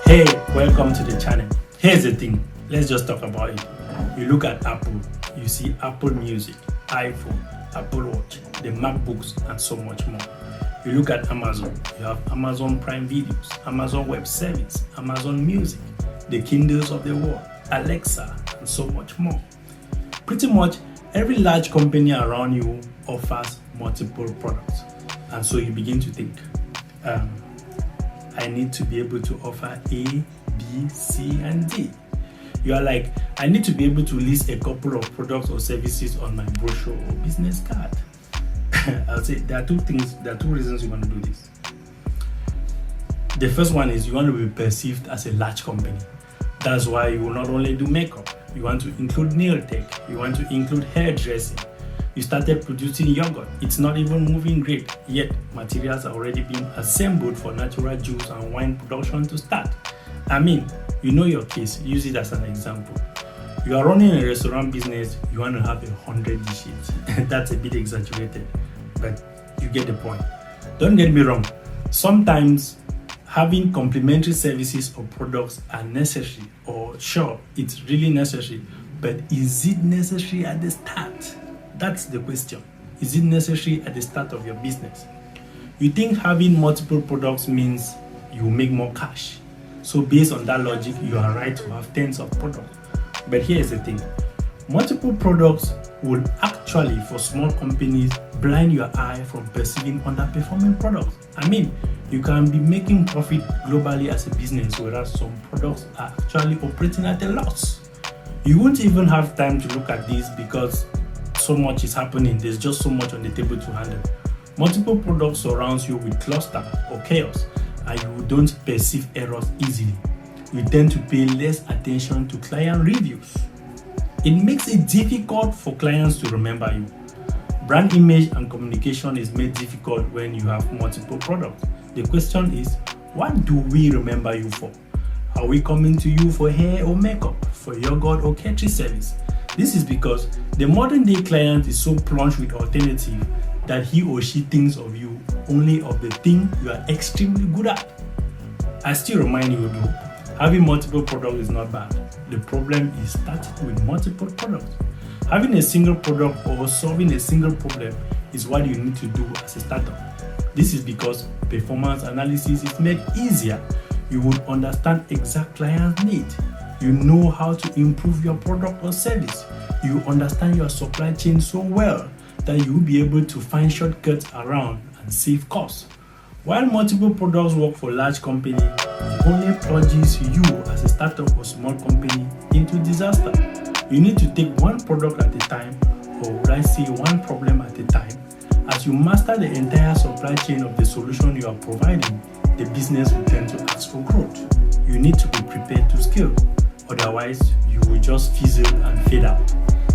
Hey, welcome to the channel. Here's the thing, let's just talk about it. You look at Apple, you see Apple Music, iPhone, Apple Watch, the MacBooks, and so much more. You look at Amazon, you have Amazon Prime Videos, Amazon Web Service, Amazon Music, the Kindles of the world, Alexa, and so much more. Pretty much every large company around you offers multiple products. And so you begin to think, I need to be able to offer A, B, C, and D. You are like, I need to be able to list a couple of products or services on my brochure or business card. I'll say there are two reasons you want to do this. The first one is you want to be perceived as a large company. That's why you will not only do makeup, you want to include nail tech, you want to include hairdressing. You started producing yogurt, it's not even moving great, yet materials are already being assembled for natural juice and wine production to start. I mean, you know your case, use it as an example. You are running a restaurant business, you want to have 100 dishes. That's a bit exaggerated, but you get the point. Don't get me wrong, sometimes having complementary services or products are necessary, or sure, it's really necessary, but is it necessary at the start? That's the question. Is it necessary at the start of your business? You think having multiple products means you make more cash. So based on that logic, you are right to have tens of products. But here's the thing. Multiple products would actually, for small companies, blind your eye from perceiving underperforming products. I mean, you can be making profit globally as a business, whereas some products are actually operating at a loss. You won't even have time to look at this because so much is happening. There's just so much on the table to handle. Multiple products surrounds you with cluster or chaos, and you don't perceive errors easily. You tend to pay less attention to client reviews. It makes it difficult for clients to remember you. Brand image and communication is made difficult when you have multiple products. The question is, what do we remember you for? Are we coming to you for hair or makeup, for yogurt or catering service? This is because the modern day client is so plunged with alternative that he or she thinks of you only of the thing you are extremely good at. I still remind you though, having multiple products is not bad. The problem is starting with multiple products. Having a single product or solving a single problem is what you need to do as a startup. This is because performance analysis is made easier. You would understand exact client's need. You know how to improve your product or service. You understand your supply chain so well that you will be able to find shortcuts around and save costs. While multiple products work for large companies, it only plunges you as a startup or small company into disaster. You need to take one product at a time, or would I say one problem at a time. As you master the entire supply chain of the solution you are providing, the business will tend to ask for growth. You need to be prepared to scale. Otherwise, you will just fizzle and fade out.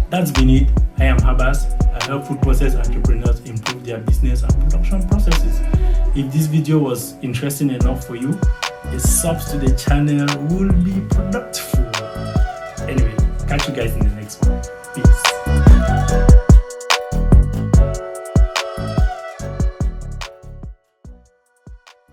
That's been it. I am Habas. I help food process entrepreneurs improve their business and production processes. If this video was interesting enough for you, a sub to the channel will be productive. Anyway, catch you guys in the next one. Peace.